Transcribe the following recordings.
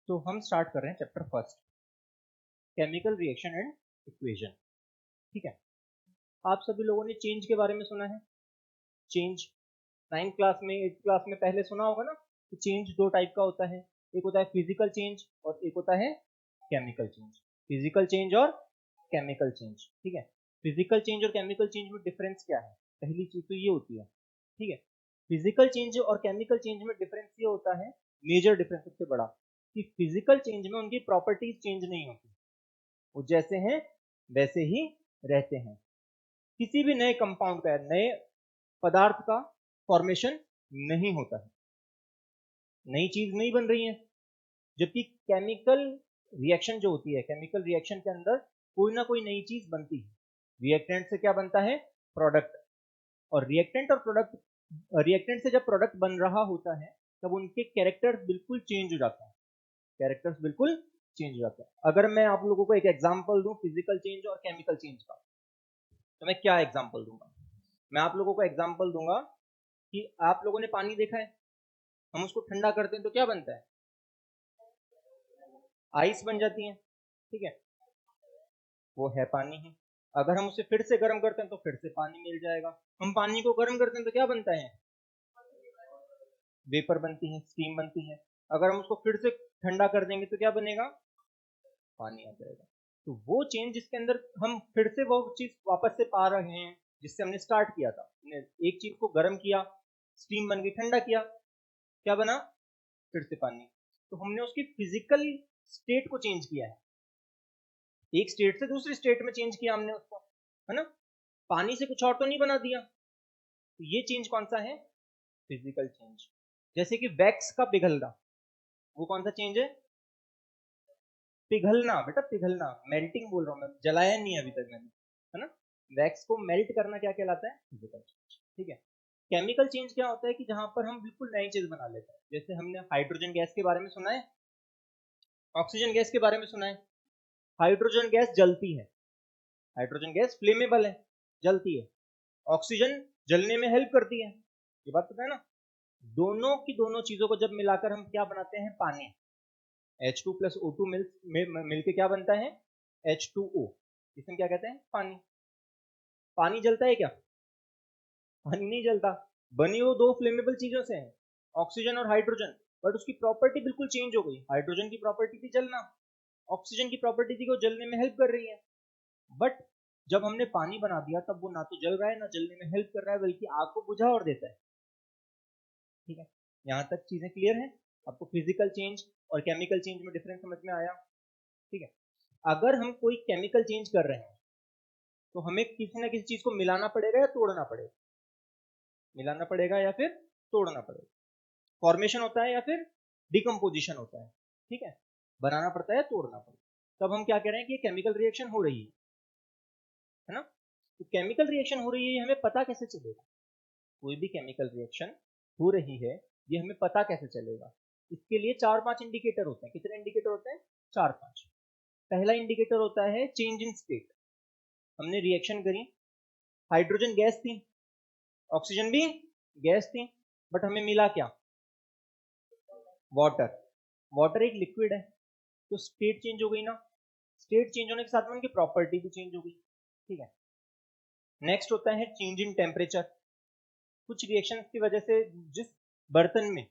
तो हम स्टार्ट कर रहे हैं chapter first, chemical reaction and equation. ठीक है, आप सभी लोगों ने चेंज के बारे में सुना है। चेंज 9th क्लास में 8th क्लास में पहले सुना होगा ना कि चेंज दो टाइप का होता है, एक होता है फिजिकल चेंज और एक होता है केमिकल चेंज। फिजिकल चेंज और केमिकल चेंज। ठीक है, फिजिकल चेंज और केमिकल चेंज में डिफरेंस क्या है? पहली चीज तो ये होती है। ठीक है, फिजिकल चेंज और केमिकल चेंज में डिफरेंस ये होता है, मेजर डिफरेंस सबसे बड़ा, कि फिजिकल चेंज में उनकी प्रॉपर्टीज चेंज नहीं होती, वो जैसे हैं वैसे ही रहते हैं। किसी भी नए कंपाउंड का, नए पदार्थ का फॉर्मेशन नहीं होता है, नई चीज नहीं बन रही है। जबकि केमिकल रिएक्शन जो होती है, केमिकल रिएक्शन के अंदर कोई ना कोई नई चीज बनती है। रिएक्टेंट से क्या बनता है? प्रोडक्ट। और रिएक्टेंट और प्रोडक्ट, रिएक्टेंट से जब प्रोडक्ट बन रहा होता है तब उनके कैरेक्टर्स बिल्कुल चेंज हो जाते हैं, कैरेक्टर्स बिल्कुल चेंज हो जाते हैं। अगर मैं आप लोगों को एक एग्जांपल दूं फिजिकल चेंज और केमिकल चेंज का, तो मैं क्या एग्जांपल दूंगा? मैं आप लोगों को एग्जांपल दूंगा कि आप लोगों ने पानी देखा है, हम उसको ठंडा करते हैं तो क्या बनता है? आइस बन जाती है। ठीक है, वो है पानी ही। अगर हम उसे फिर से गर्म करते हैं तो फिर से पानी मिल जाएगा। हम पानी को गर्म करते हैं तो क्या बनता है? वेपर बनती है, स्टीम बनती है। अगर हम उसको फिर से ठंडा कर देंगे तो क्या बनेगा? पानी आ जाएगा। तो वो चेंज जिसके अंदर हम फिर से वो चीज वापस से पा रहे हैं जिससे हमने स्टार्ट किया था। हमने एक चीज को गर्म किया, स्टीम बन गई, ठंडा किया, क्या बना? फिर से पानी। तो हमने उसकी फिजिकल स्टेट को चेंज किया है, एक स्टेट से दूसरी स्टेट में चेंज किया हमने उसको, है ना? पानी से कुछ और तो नहीं बना दिया। तो ये चेंज कौन सा है? Physical change. जैसे कि वैक्स का पिघलना, वो कौन सा चेंज है? पिघलना बेटा, पिघलना। मेल्टिंग बोल रहा हूं मैं, जलाया नहीं अभी तक मैंने, है ना? वैक्स को मेल्ट करना क्या कहलाता है? Physical change. ठीक है, केमिकल चेंज क्या होता है कि जहां पर हम बिल्कुल नई चीज बना लेते हैं। जैसे हमने हाइड्रोजन गैस के बारे में सुना है, ऑक्सीजन गैस के बारे में सुना है। हाइड्रोजन गैस जलती है, हाइड्रोजन गैस फ्लेमेबल है, जलती है। ऑक्सीजन जलने में हेल्प करती है, ये बात पता है ना? दोनों की दोनों चीजों को जब मिलाकर हम क्या बनाते हैं? पानी। H2 प्लस O2 मिलके क्या बनता है? H2O। इसमें क्या कहते हैं? पानी। पानी जलता है क्या? पानी नहीं जलता। बनी वो दो फ्लेमेबल चीजों से है, ऑक्सीजन और हाइड्रोजन। बट उसकी प्रॉपर्टी बिल्कुल चेंज हो गई। हाइड्रोजन की प्रॉपर्टी थी जलना, ऑक्सीजन की प्रॉपर्टी थी वो जलने में हेल्प कर रही है। बट जब हमने पानी बना दिया तब वो ना तो जल रहा है ना जलने में हेल्प कर रहा है, बल्कि आग को बुझा और देता है। ठीक है, यहाँ तक चीजें क्लियर है? आपको फिजिकल चेंज और केमिकल चेंज में डिफरेंस समझ में आया? ठीक है, अगर हम कोई केमिकल चेंज कर रहे हैं तो हमें किसी ना किसी चीज को मिलाना पड़ेगा या तोड़ना पड़ेगा? मिलाना पड़ेगा या फिर तोड़ना पड़ेगा। फॉर्मेशन होता है या फिर डिकम्पोजिशन होता है। ठीक है, बनाना पड़ता है, तोड़ना पड़ता है। तब हम क्या कह रहे हैं कि केमिकल रिएक्शन हो रही है ना? तो केमिकल रिएक्शन हो रही है, हमें पता कैसे चलेगा? कोई भी केमिकल रिएक्शन हो रही है ये हमें पता कैसे चलेगा? इसके लिए 4-5 इंडिकेटर होते हैं। कितने इंडिकेटर होते हैं? 4-5। पहला इंडिकेटर होता है चेंज इन स्टेट। हमने रिएक्शन करी, हाइड्रोजन गैस थी, ऑक्सीजन भी गैस थी, बट हमें मिला क्या? वाटर। वाटर एक लिक्विड है, तो स्टेट चेंज हो गई ना? स्टेट चेंज होने के साथ में उनकी प्रॉपर्टी भी चेंज हो गई। ठीक है, नेक्स्ट होता है चेंज इन टेम्परेचर। कुछ रिएक्शन की वजह से जिस बर्तन में,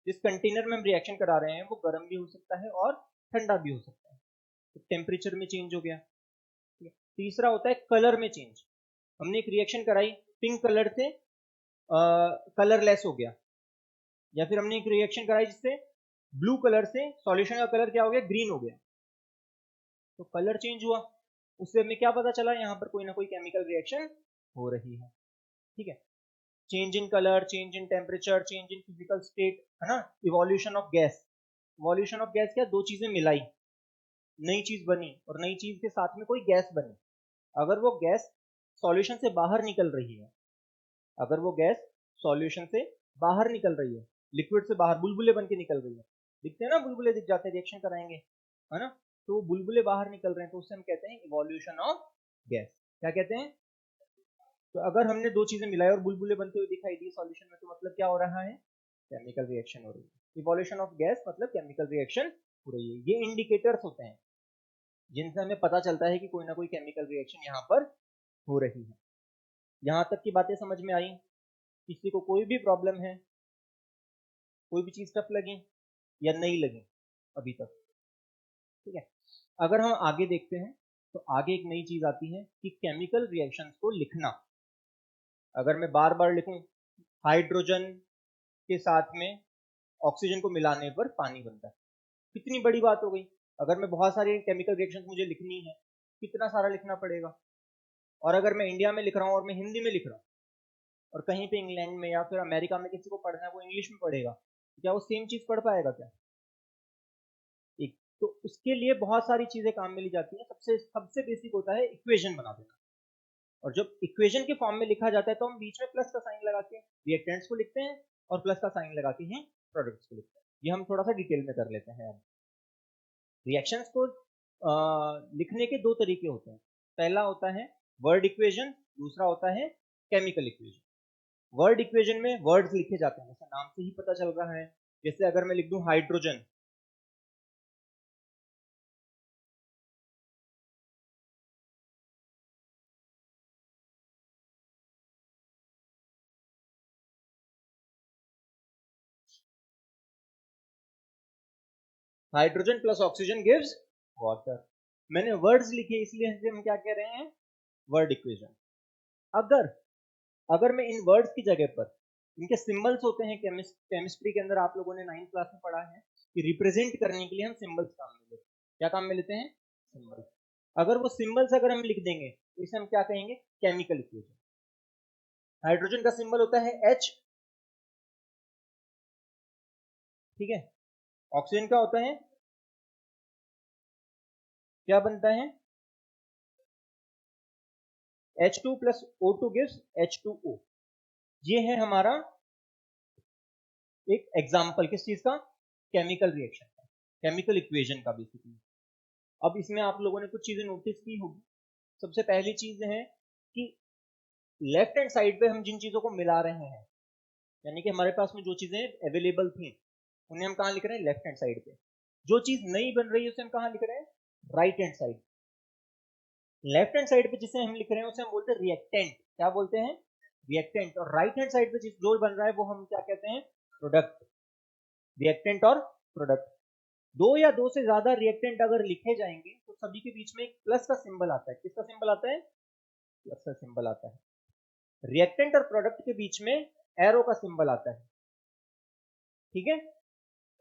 जिस कंटेनर में हम रिएक्शन करा रहे हैं वो गर्म भी हो सकता है और ठंडा भी हो सकता है, तो टेम्परेचर में चेंज हो गया। तीसरा होता है कलर में चेंज। हमने एक रिएक्शन कराई, पिंक कलर से कलरलेस हो गया, या फिर हमने एक रिएक्शन कराई जिससे ब्लू कलर से सॉल्यूशन का कलर क्या हो गया? ग्रीन हो गया, तो कलर चेंज हुआ। उससे हमें क्या पता चला? यहाँ पर कोई ना कोई केमिकल रिएक्शन हो रही है। ठीक है, change in colour, change in temperature, change in physical state, है ना? Evolution of gas. Evolution of gas क्या? दो चीजें मिलाई, नई चीज बनी, और नई चीज के साथ में कोई गैस बनी। अगर वो गैस सॉल्यूशन से बाहर निकल रही है, अगर वो गैस सॉल्यूशन से बाहर निकल रही है, लिक्विड से बाहर बुलबुले बन के निकल रही है, दिखते हैं ना बुलबुले, दिख जाते हैं, रिएक्शन कराएंगे, है ना? तो वो बुलबुले बाहर निकल रहे हैं, तो उससे हम कहते हैं इवोल्यूशन ऑफ गैस। क्या कहते हैं? तो अगर हमने दो चीजें मिलाई और बुलबुले बनते हुए दिखाई दी सॉल्यूशन में, तो मतलब क्या हो रहा है? केमिकल रिएक्शन हो रही है। इवोल्यूशन ऑफ गैस मतलब केमिकल रिएक्शन हो रही है। ये इंडिकेटर्स होते हैं जिनसे हमें पता चलता है कि कोई ना कोई केमिकल रिएक्शन यहाँ पर हो रही है। यहाँ तक की बातें समझ में आई? किसी को कोई भी प्रॉब्लम है, कोई भी चीज टफ लगी या नहीं लगी अभी तक? ठीक है, अगर हम आगे देखते हैं तो आगे एक नई चीज आती है कि केमिकल रिएक्शंस को लिखना। अगर मैं बार बार लिखूं हाइड्रोजन के साथ में ऑक्सीजन को मिलाने पर पानी बनता है, कितनी बड़ी बात हो गई। अगर मैं बहुत सारी केमिकल रिएक्शंस मुझे लिखनी है, कितना सारा लिखना पड़ेगा। और अगर मैं इंडिया में लिख रहा हूँ और मैं हिंदी में लिख रहा हूँ और कहीं पे इंग्लैंड में या फिर अमेरिका में किसी को पढ़ना है वो इंग्लिश में पढ़ेगा, तो क्या वो सेम चीज पढ़ पाएगा क्या? एक तो उसके लिए बहुत सारी चीजें काम में ली जाती है। सबसे सबसे बेसिक होता है इक्वेशन बना देना। और जब इक्वेशन के फॉर्म में लिखा जाता है तो हम बीच में प्लस का साइन लगा के रिएक्टेंट्स को लिखते हैं और प्लस का साइन लगा के ही प्रोडक्ट्स को लिखते हैं। ये हम थोड़ा सा डिटेल में कर लेते हैं। रिएक्शंस को लिखने के दो तरीके होते हैं। पहला होता है वर्ड इक्वेशन, दूसरा होता है केमिकल इक्वेशन। वर्ड इक्वेशन में वर्ड्स लिखे जाते हैं, जैसे नाम से ही पता चल रहा है। जैसे अगर मैं लिख दूं hydrogen, hydrogen plus oxygen gives water. मैंने वर्ड्स लिखे इसलिए हम क्या कह रहे हैं, वर्ड इक्वेशन। अगर अगर मैं इन वर्ड्स की जगह पर इनके सिंबल्स होते हैं, केमिस्ट्री के अंदर आप लोगों ने 9th क्लास में पढ़ा है कि रिप्रेजेंट करने के लिए हम सिंबल्स काम में लेते हैं। क्या काम में लेते हैं? सिंबल्स। अगर वो सिंबल्स अगर हम लिख देंगे तो इसे हम क्या कहेंगे? Chemical equation. हाइड्रोजन का सिंबल होता है H, ठीक है। ऑक्सीजन का होता है, क्या बनता है? H2 plus O2 gives H2O। ये है हमारा एक एग्जाम्पल किस चीज का? केमिकल रिएक्शन का, केमिकल इक्वेशन का बेसिकली। अब इसमें आप लोगों ने कुछ चीजें नोटिस की होगी। सबसे पहली चीज है कि लेफ्ट हैंड साइड पे हम जिन चीजों को मिला रहे हैं, यानी कि हमारे पास में जो चीजें अवेलेबल थी उन्हें हम कहां लिख रहे हैं? लेफ्ट हैंड साइड पे। जो चीज नई बन रही है उसे हम कहां लिख रहे हैं? Right hand side. Left hand side पे जिसे हम लिख रहे हैं उसे हम बोलते हैं रिएक्टेंट। क्या बोलते हैं? रिएक्टेंट। और राइट हैंड साइड पे जिस जो बन रहा है वो हम क्या कहते हैं? प्रोडक्ट। रिएक्टेंट और प्रोडक्ट, दो या दो से ज्यादा रिएक्टेंट अगर लिखे जाएंगे तो सभी के बीच में एक प्लस का सिंबल आता है। किसका सिंबल आता है? प्लस का सिंबल आता है। रिएक्टेंट और प्रोडक्ट के बीच में एरो का सिंबल आता है, ठीक है।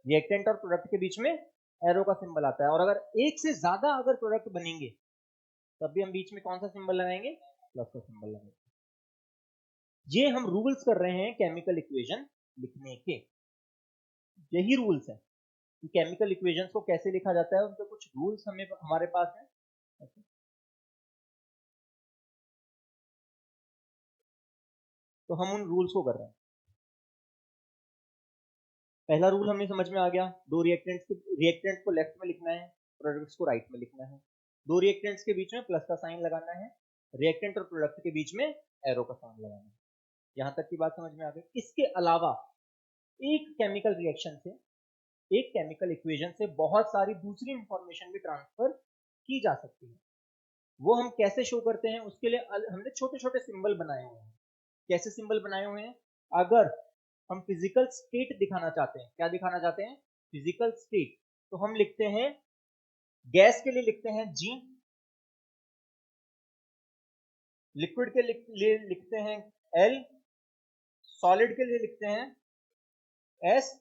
रिएक्टेंट और प्रोडक्ट के बीच में एरो का सिंबल आता है। और अगर एक से ज्यादा अगर प्रोडक्ट बनेंगे तब भी हम बीच में कौन सा सिंबल लगाएंगे? प्लस का सिंबल लगाएंगे। ये हम रूल्स कर रहे हैं केमिकल इक्वेशन लिखने के। यही रूल्स है कि केमिकल इक्वेशंस को कैसे लिखा जाता है, उनके कुछ रूल्स हमें हमारे पास है। तो हम उन रूल्स को कर रहे हैं। पहला रूल हमें समझ में आ गया, दो रिएक्टेंट्स को लेफ्ट में लिखना है, प्रोडक्ट्स को राइट में लिखना है। दो रिएक्टेंट्स के बीच में प्लस का साइन लगाना है, रिएक्टेंट और प्रोडक्ट के बीच में एरो का साइन लगाना है। यहां तक की बात समझ में आ गई। इसके अलावा एक केमिकल रिएक्शन से, एक केमिकल इक्वेशन से बहुत सारी दूसरी इंफॉर्मेशन भी ट्रांसफर की जा सकती है। वो हम कैसे शो करते हैं? उसके लिए हमने छोटे छोटे सिंबल बनाए हुए हैं। कैसे सिंबल बनाए हुए हैं? अगर हम फिजिकल स्टेट दिखाना चाहते हैं, क्या दिखाना चाहते हैं? फिजिकल स्टेट, तो हम लिखते हैं, गैस के लिए लिखते हैं G, लिक्विड के लिए लिखते हैं L, सॉलिड के लिए लिखते हैं S,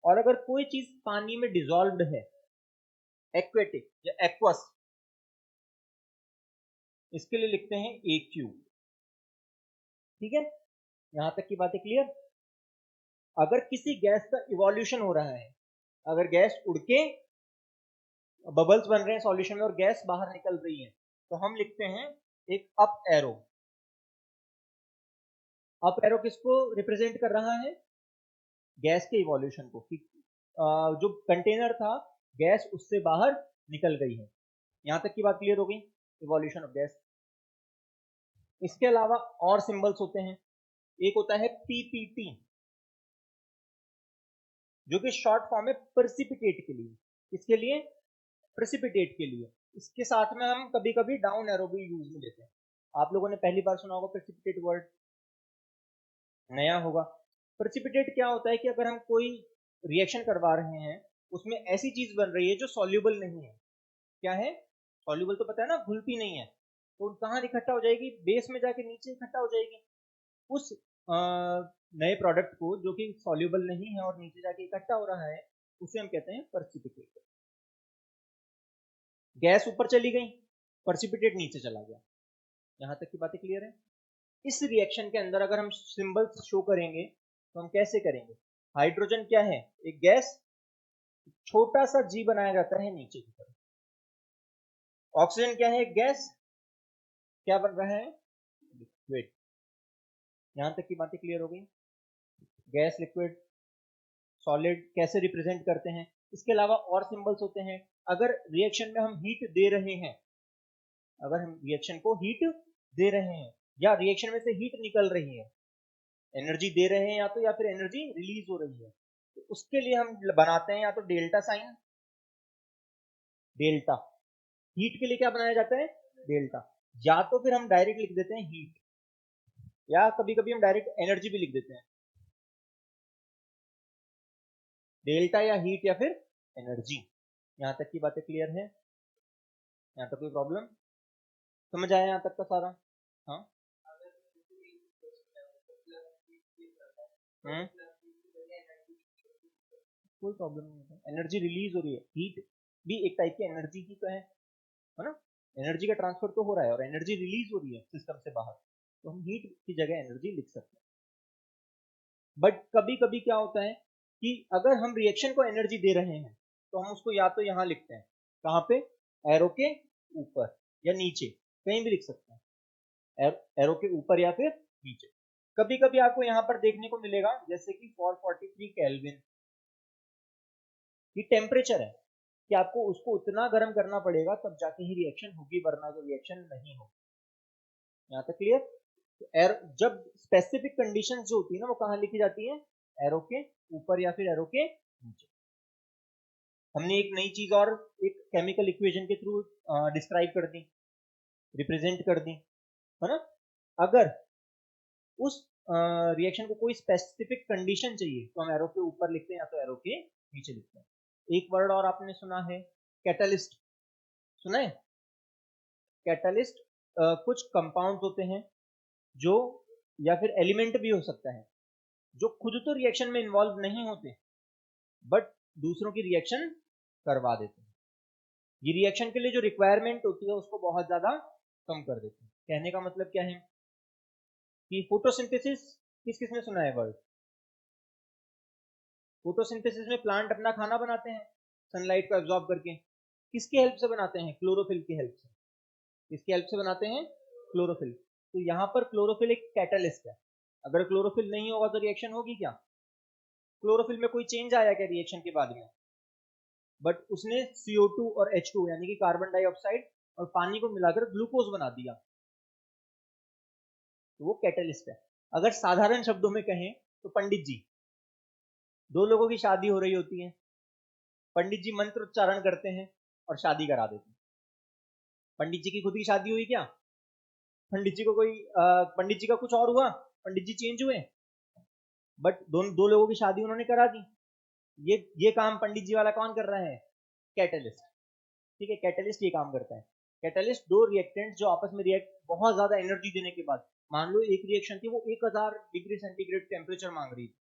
और अगर कोई चीज पानी में डिसॉल्व्ड है, एक्वेटिक या एक्वस, इसके लिए लिखते हैं AQ। ठीक है, यहां तक की बातें क्लियर? अगर किसी गैस का इवोल्यूशन हो रहा है, अगर गैस उड़ के बबल्स बन रहे हैं सॉल्यूशन में और गैस बाहर निकल रही है, तो हम लिखते हैं एक अप एरो। अप एरो किसको रिप्रेजेंट कर रहा है? गैस के इवोल्यूशन को, कि जो कंटेनर था गैस उससे बाहर निकल गई है। यहां तक की बात क्लियर हो गई? Evolution of gas. इसके अलावा और सिंबल्स होते हैं। एक होता है PPT, जो कि शॉर्ट फॉर्म है प्रेसिपिटेट के लिए। इसके लिए प्रेसिपिटेट के लिए। इसके साथ में हम कभी कभी डाउन एरो भी यूज में लेते हैं। आप लोगों ने पहली बार सुना होगा प्रेसिपिटेट वर्ड, नया होगा। प्रेसिपिटेट क्या होता है कि अगर हम कोई रिएक्शन करवा रहे हैं, उसमें ऐसी चीज बन रही है जो सॉल्यूबल नहीं है। क्या है? सॉल्यूबल तो पता है ना, घुलती नहीं है, तो कहाँ इकट्ठा हो जाएगी? बेस में जाके नीचे इकट्ठा हो जाएगी। उस नए प्रोडक्ट को जो कि सॉल्यूबल नहीं है और नीचे जाके इकट्ठा हो रहा है, उसे हम कहते हैं प्रेसिपिटेट। गैस ऊपर चली गई, प्रेसिपिटेट नीचे चला गया। यहां तक की बातें क्लियर है? इस रिएक्शन के अंदर अगर हम सिंबल्स शो करेंगे तो हम कैसे करेंगे? हाइड्रोजन क्या है? एक गैस, छोटा सा जी बनाया जाता है नीचे की तरफ। ऑक्सीजन क्या है? एक गैस, क्या बन रहा है? लिक्विड। यहां तक की बातें क्लियर हो गई? गैस, लिक्विड, सॉलिड कैसे रिप्रेजेंट करते हैं। इसके अलावा और सिंबल्स होते हैं। अगर रिएक्शन में हम हीट दे रहे हैं, अगर हम रिएक्शन को हीट दे रहे हैं या रिएक्शन में से हीट निकल रही है, एनर्जी दे रहे हैं या फिर एनर्जी रिलीज हो रही है, तो उसके लिए हम बनाते हैं या तो डेल्टा साइन, डेल्टा। हीट के लिए क्या बनाया जाता है? डेल्टा। या तो फिर हम डायरेक्ट लिख देते हैं हीट, या कभी कभी हम डायरेक्ट एनर्जी भी लिख देते हैं, डेल्टा या हीट या फिर एनर्जी। यहां तक की बातें क्लियर है? यहां तक कोई प्रॉब्लम? समझ आया यहां तक का सारा? हाँ। कोई प्रॉब्लम नहीं है, एनर्जी रिलीज हो रही है। हीट भी एक टाइप की एनर्जी ही तो है ना? एनर्जी का ट्रांसफर तो हो रहा है और एनर्जी रिलीज हो रही है सिस्टम से बाहर, तो हम हीट की जगह एनर्जी लिख सकते हैं। बट कभी कभी क्या होता है कि अगर हम रिएक्शन को एनर्जी दे रहे हैं तो हम उसको या तो यहां लिखते हैं, कहां पे? एरो के ऊपर या नीचे, कहीं भी लिख सकते हैं, एरो के ऊपर या फिर नीचे। कभी कभी आपको यहां पर देखने को मिलेगा जैसे कि 443 केल्विन, ये टेम्परेचर है कि आपको उसको उतना गर्म करना पड़ेगा तब जाके ही रिएक्शन होगी, वरना तो रिएक्शन नहीं होगी। यहाँ तक क्लियर? तो एरो, जब स्पेसिफिक कंडीशंस जो होती है ना, वो कहाँ लिखी जाती है? एरो के ऊपर या फिर एरो के नीचे। हमने एक नई चीज और एक केमिकल इक्वेशन के थ्रू डिस्क्राइब कर दी, रिप्रेजेंट कर दी, है ना? अगर उस रिएक्शन को कोई स्पेसिफिक कंडीशन चाहिए तो हम एरो के ऊपर लिखते हैं या तो एरो के नीचे लिखते हैं। एक वर्ड और आपने सुना है, कैटलिस्ट। सुना है? कैटलिस्ट कुछ कंपाउंड्स होते हैं जो, या फिर एलिमेंट भी हो सकता है, जो खुद तो रिएक्शन में इन्वॉल्व नहीं होते बट दूसरों की रिएक्शन करवा देते हैं। ये रिएक्शन के लिए जो रिक्वायरमेंट होती है उसको बहुत ज्यादा कम कर देते हैं। कहने का मतलब क्या है कि फोटोसिंथेसिस, किस किसने सुना है वर्ड? फोटोसिंथेसिस में प्लांट अपना खाना बनाते हैं सनलाइट को एब्जॉर्ब करके। किसकी हेल्प से बनाते हैं? क्लोरोफिल की हेल्प से। किसकी हेल्प से बनाते हैं? क्लोरोफिल। तो यहाँ पर क्लोरोफिल एक कैटलिस्ट है। अगर क्लोरोफिल नहीं होगा तो रिएक्शन होगी क्या? क्लोरोफिल में कोई चेंज आया क्या रिएक्शन के बाद में? बट उसने CO2 और H2 यानी कि कार्बन डाइऑक्साइड और पानी को मिलाकर ग्लूकोज बना दिया, तो वो कैटलिस्ट है। अगर साधारण शब्दों में कहें तो पंडित जी, दो लोगों की शादी हो रही होती है, पंडित जी मंत्र उच्चारण करते हैं और शादी करा देते हैं। पंडित जी की खुद की शादी हुई क्या? पंडित जी को कोई पंडित जी का कुछ और हुआ, पंडित जी चेंज हुए, बट दो लोगों की शादी उन्होंने करा दी। ये काम पंडित जी वाला कौन कर रहा है? कैटलिस्ट। ठीक है, कैटलिस्ट ये काम करता है। कैटलिस्ट दो रिएक्टेंट जो आपस में रिएक्ट बहुत ज्यादा एनर्जी देने के बाद, मान लो एक रिएक्शन थी वो 1000 डिग्री सेंटीग्रेड टेम्परेचर मांग रही थी,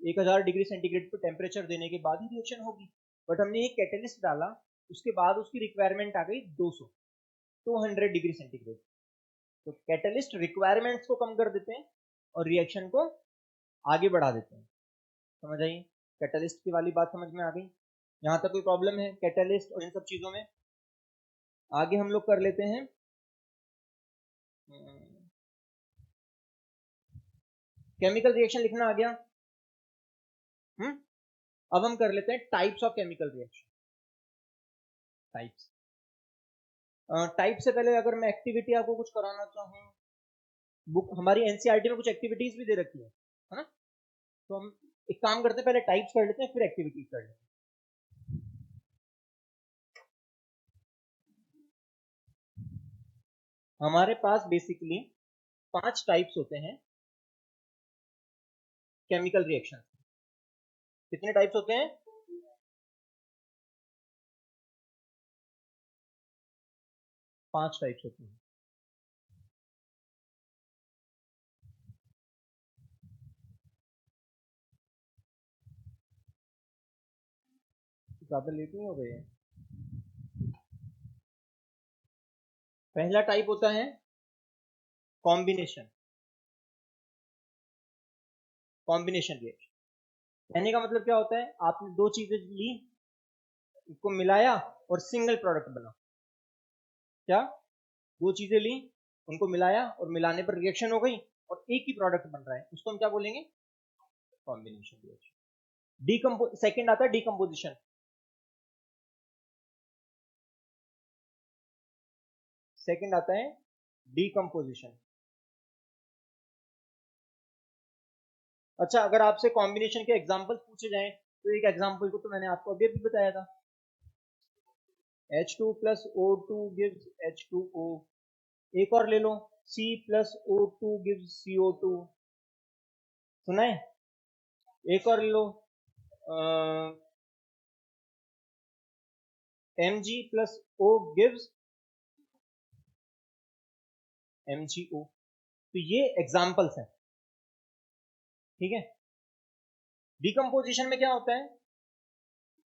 1000 डिग्री सेंटीग्रेड पर टेम्परेचर देने के बाद ही रिएक्शन होगी, बट हमने एक कैटलिस्ट डाला, उसके बाद उसकी रिक्वायरमेंट आ गई 200 डिग्री सेंटीग्रेड। तो कैटलिस्ट रिक्वायरमेंट्स को कम कर देते हैं और रिएक्शन को आगे बढ़ा देते हैं। समझ आई? कैटलिस्ट की वाली बात समझ में आ गई? यहाँ तक कोई प्रॉब्लम है कैटलिस्ट और इन सब चीजों में? आगे हम लोग कर लेते हैं केमिकल रिएक्शन लिखना आ गया। अब हम कर लेते हैं types of chemical reaction. Types, type से पहले अगर मैं एक्टिविटी आपको कुछ कराना चाहूँ, बुक हमारी एनसीईआरटी में कुछ एक्टिविटीज भी दे रखी है ना? तो हम एक काम करते हैं, पहले टाइप्स कर लेते हैं फिर एक्टिविटीज कर लेते हैं। हमारे पास बेसिकली 5 टाइप्स होते हैं केमिकल रिएक्शन। कितने टाइप्स होते हैं? 5 टाइप्स होते हैं। ज्यादा लेट नहीं हो गए हैं। पहला टाइप होता है कॉम्बिनेशन। कॉम्बिनेशन रिएक्शन कहने का मतलब क्या होता है, आपने दो चीजें ली, इसको मिलाया और सिंगल प्रोडक्ट बना। क्या? दो चीजें ली, उनको मिलाया और मिलाने पर रिएक्शन हो गई और एक ही प्रोडक्ट बन रहा है, उसको हम क्या बोलेंगे? Combination reaction. सेकंड आता है डिकम्पोजिशन। सेकंड आता है डिकम्पोजिशन। अच्छा, अगर आपसे कॉम्बिनेशन के एग्जांपल्स पूछे जाएं तो एक एग्जांपल को तो मैंने आपको अभी अभी बताया था, H2 plus O2 gives H2O। एक और ले लो, C plus O2 gives CO2। सुना है? एक और ले लो, Mg plus O gives MgO। तो ये एग्जांपल्स हैं, ठीक है। डिकम्पोजिशन में क्या होता है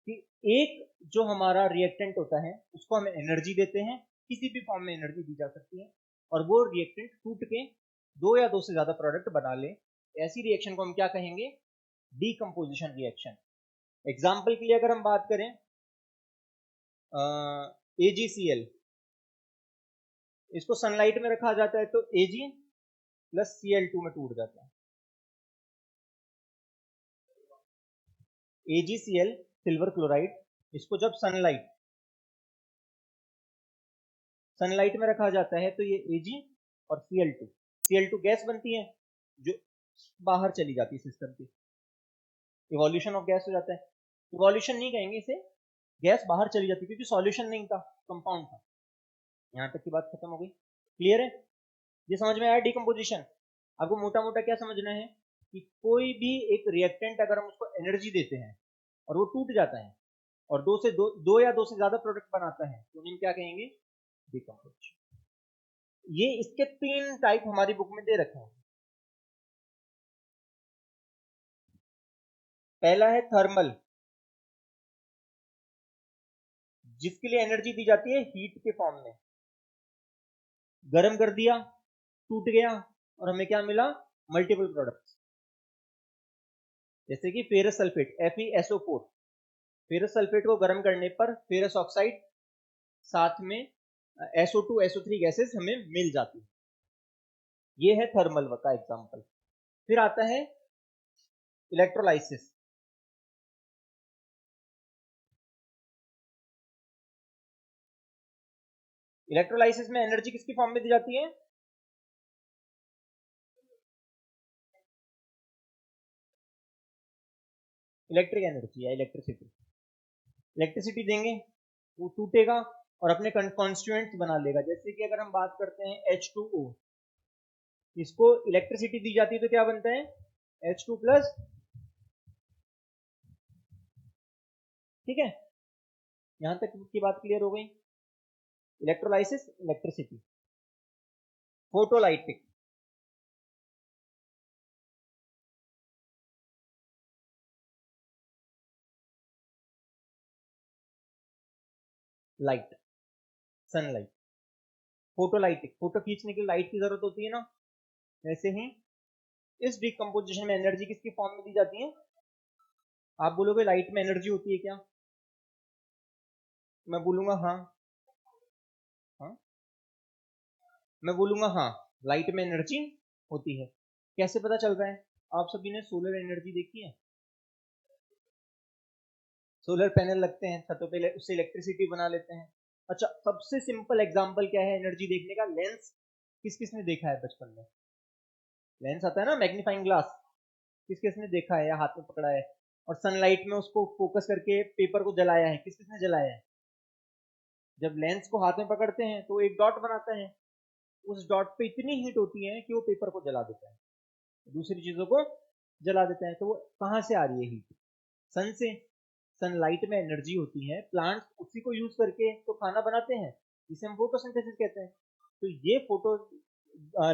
कि एक जो हमारा रिएक्टेंट होता है उसको हम एनर्जी देते हैं, किसी भी फॉर्म में एनर्जी दी जा सकती है, और वो रिएक्टेंट टूट के दो या दो से ज्यादा प्रोडक्ट बना ले, ऐसी रिएक्शन को हम क्या कहेंगे? Decomposition reaction. एग्जाम्पल के लिए अगर हम बात करें, AgCl, इसको सनलाइट में रखा जाता है तो Ag प्लस Cl2 में टूट जाता है। AgCl सिल्वर क्लोराइड, इसको जब सनलाइट में रखा जाता है तो ये Ag और Cl2 गैस बनती है जो बाहर चली जाती है सिस्टम की। इवोल्यूशन ऑफ गैस हो जाता है। इवोल्यूशन नहीं कहेंगे इसे, गैस बाहर चली जाती है क्योंकि सॉल्यूशन नहीं था, कंपाउंड था। यहां तक की बात खत्म हो गई। क्लियर है? ये समझ में आया डिकम्पोजिशन? आपको मोटा मोटा क्या समझना है कि कोई भी एक रिएक्टेंट अगर हम उसको एनर्जी देते हैं और वो टूट जाता है और दो या दो से ज्यादा प्रोडक्ट बनाता है तो उन्हें क्या कहेंगे? डिकम्पोजिशन। ये इसके 3 टाइप हमारी बुक में दे रखे हैं। पहला है थर्मल, जिसके लिए एनर्जी दी जाती है हीट के फॉर्म में। गर्म कर दिया, टूट गया और हमें क्या मिला? Multiple products. जैसे कि ferrous sulphate FeSO4, ferrous sulphate को गर्म करने पर फेरस ऑक्साइड साथ में SO2 SO3 गैसेस हमें मिल जाती है। ये है थर्मल का एग्जांपल। फिर आता है इलेक्ट्रोलाइसिस। इलेक्ट्रोलाइसिस में एनर्जी किसकी फॉर्म में दी जाती है? इलेक्ट्रिक एनर्जी या इलेक्ट्रिसिटी। इलेक्ट्रिसिटी देंगे, वो टूटेगा और अपने कॉन्स्टिट्यूएंट्स बना लेगा। जैसे कि अगर हम बात करते हैं H2O, इसको इलेक्ट्रिसिटी दी जाती है तो क्या बनता है? H2 plus. ठीक है, यहां तक की बात क्लियर हो गई। Electrolysis, electricity. Photolytic, light, sunlight. Photolytic, photo खींचने के लिए लाइट की जरूरत होती है ना, वैसे ही इस डिकम्पोजिशन में एनर्जी किसकी फॉर्म में दी जाती है? आप बोलोगे लाइट में एनर्जी होती है क्या? मैं बोलूंगा हाँ। हाँ, मैं बोलूंगा हाँ, लाइट में एनर्जी होती है। कैसे पता चल रहा है? आप सभी ने सोलर एनर्जी देखी है? सोलर पैनल लगते हैं छतों पे, उससे इलेक्ट्रिसिटी बना लेते हैं। अच्छा, सबसे सिंपल एग्जांपल क्या है एनर्जी देखने का? लेंस। किस किस ने देखा है बचपन में? लेंस आता है ना, मैग्नीफाइंग ग्लास। किस किस ने देखा है या हाथ में पकड़ा है और सनलाइट में उसको फोकस करके पेपर को जलाया है? किस किस ने जलाया है? जब लेंस को हाथ में पकड़ते हैं तो एक डॉट बनाता है, उस डॉट पे इतनी हीट होती है कि वो पेपर को जला देता है, दूसरी चीजों को जला देता है। तो वो कहाँ से आ रही है हीट? सन से। सनलाइट में एनर्जी होती है, प्लांट्स उसी को यूज करके तो खाना बनाते हैं, जिसे हम फोटोसिंथेसिस कहते हैं। तो ये फोटो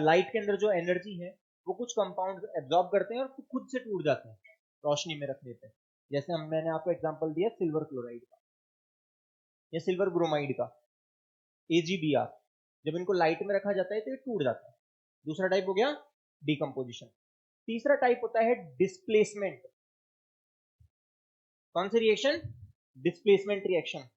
लाइट के अंदर जो एनर्जी है वो कुछ कंपाउंड एब्जॉर्ब करते हैं और खुद से टूट जाते हैं रोशनी में रखने पे। जैसे मैंने आपको एग्जांपल दिया सिल्वर क्लोराइड का या सिल्वर ब्रोमाइड का, AgBr। जब इनको लाइट में रखा जाता है तो ये टूट जाता है। दूसरा टाइप हो गया डिकम्पोजिशन। तीसरा टाइप होता है डिस्प्लेसमेंट। कौन सी reaction? Displacement reaction.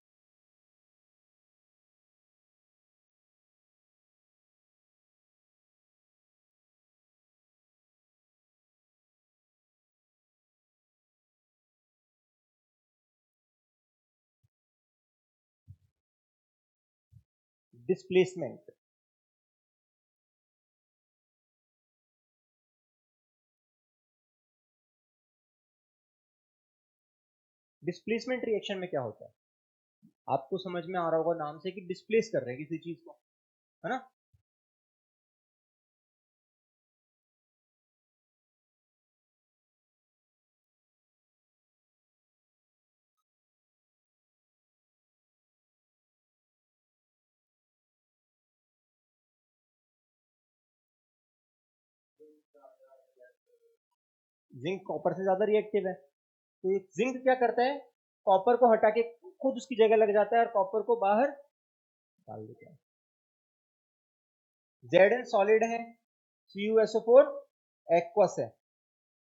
Displacement displacement reaction में क्या होता है आपको समझ में आ रहा होगा नाम से कि डिस्प्लेस कर रहे हैं किसी चीज को, है ना। जिंक कॉपर से ज्यादा रिएक्टिव है, तो जिंक क्या करता है, कॉपर को हटा के खुद उसकी जगह लग जाता है और कॉपर को बाहर डाल देता है। Zn सॉलिड है, CuSO4 एक्वस है।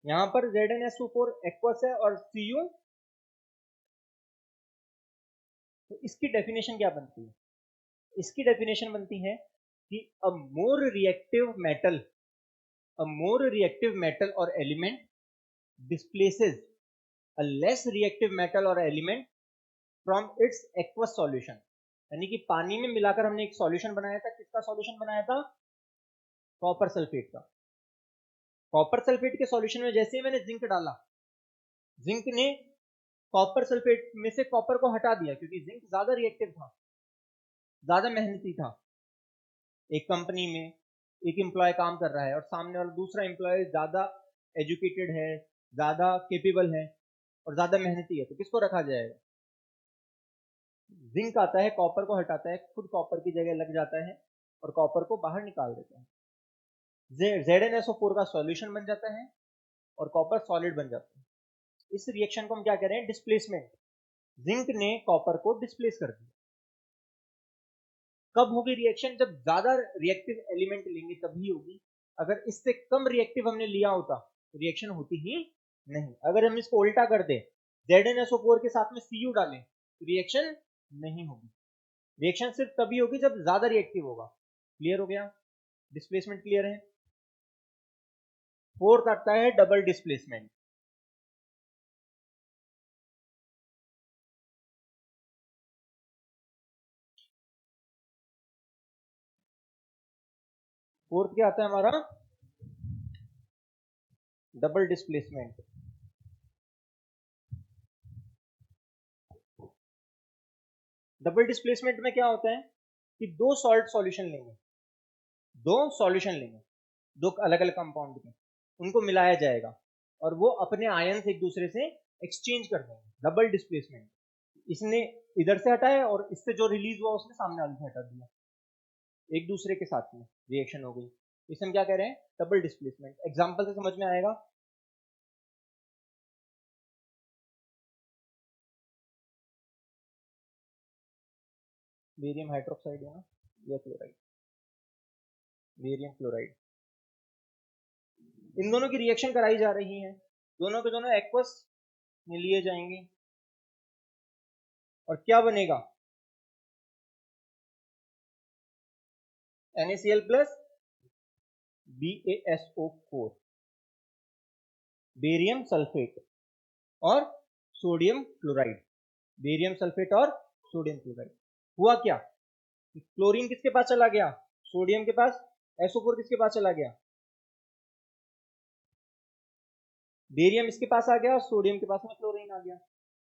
यहां पर ZnSO4 एक्वस है और Cu, तो इसकी डेफिनेशन क्या बनती है? इसकी डेफिनेशन बनती है कि अ मोर रिएक्टिव मेटल, अ मोर रिएक्टिव मेटल और element displaces a less reactive metal or element from its aqueous solution। यानी कि पानी में मिलाकर हमने एक सॉल्यूशन बनाया था, किसका सॉल्यूशन बनाया था? कॉपर सल्फेट का। कॉपर सल्फेट के सॉल्यूशन में जैसे ही मैंने जिंक डाला, जिंक ने कॉपर सल्फेट में से कॉपर को हटा दिया, क्योंकि जिंक ज्यादा रिएक्टिव था, ज्यादा मेहनती था। एक कंपनी में एक एम्प्लॉय काम कर रहा है और सामने वाला दूसरा एम्प्लॉय ज्यादा एजुकेटेड है, ज्यादा केपेबल है और ज्यादा मेहनती है, तो किसको रखा जाएगा? जिंक आता है, कॉपर को हटाता है, खुद कॉपर की जगह लग जाता है और कॉपर को बाहर निकाल देता है। ZnSO4 का सॉल्यूशन बन जाता है और कॉपर सॉलिड बन जाता है। इस रिएक्शन को हम क्या कह रहे हैं? डिस्प्लेसमेंट। जिंक ने कॉपर को डिस्प्लेस कर दिया। कब होगी रिएक्शन? जब ज्यादा रिएक्टिव एलिमेंट लेंगे तभी होगी। अगर इससे कम रिएक्टिव हमने लिया होता तो रिएक्शन होती ही नहीं। अगर हम इसको उल्टा कर दे, ZnSO4 के साथ में Cu डालें तो रिएक्शन नहीं होगी। रिएक्शन सिर्फ तभी होगी जब ज्यादा रिएक्टिव होगा। क्लियर हो गया? डिस्प्लेसमेंट क्लियर है। फोर्थ आता है डबल डिस्प्लेसमेंट। फोर्थ क्या आता है हमारा? Double displacement. डबल डिस्प्लेसमेंट में क्या होता है कि दो सॉल्ट सॉल्यूशन लेंगे, दो सॉल्यूशन लेंगे, दो अलग अलग कंपाउंड के, उनको मिलाया जाएगा और वो अपने आयंस एक दूसरे से एक्सचेंज कर देंगे। Double displacement. इसने इधर से हटाया और इससे जो रिलीज हुआ उसने सामने वाले से हटा दिया, एक दूसरे के साथ में रिएक्शन हो गई। इसे हम क्या कह रहे हैं? Double displacement. एग्जांपल से समझ में आएगा। बेरियम हाइड्रोक्साइड है ना, या क्लोराइड, बेरियम क्लोराइड, इन दोनों की रिएक्शन कराई जा रही है। दोनों के दोनों एक्वस में लिए जाएंगे और क्या बनेगा? NaCl plus BaSO4, barium sulphate और सोडियम क्लोराइड। बेरियम सल्फेट और सोडियम क्लोराइड। हुआ क्या? क्लोरीन किसके पास चला गया? सोडियम के पास। SO4 किसके पास चला गया? बेरियम इसके पास आ गया और सोडियम के पास में क्लोरीन आ गया।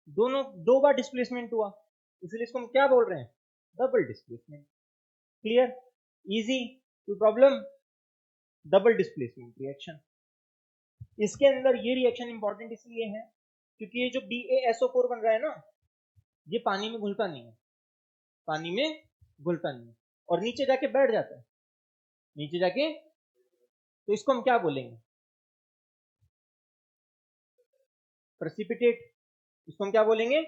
दोनों दो बार डिस्प्लेसमेंट हुआ, इसलिए इसको हम क्या बोल रहे हैं? Double displacement. क्लियर? इजी। कोई प्रॉब्लम? Double displacement reaction. इसके अंदर ये रिएक्शन इंपॉर्टेंट इसलिए है क्योंकि ये जो BaSO4 बन रहा है ना, ये पानी में घुलता नहीं है, पानी में घुलता नहीं है और नीचे जाके बैठ जाता है, नीचे जाके। तो इसको हम क्या बोलेंगे? प्रेसिपिटेट। इसको हम क्या बोलेंगे?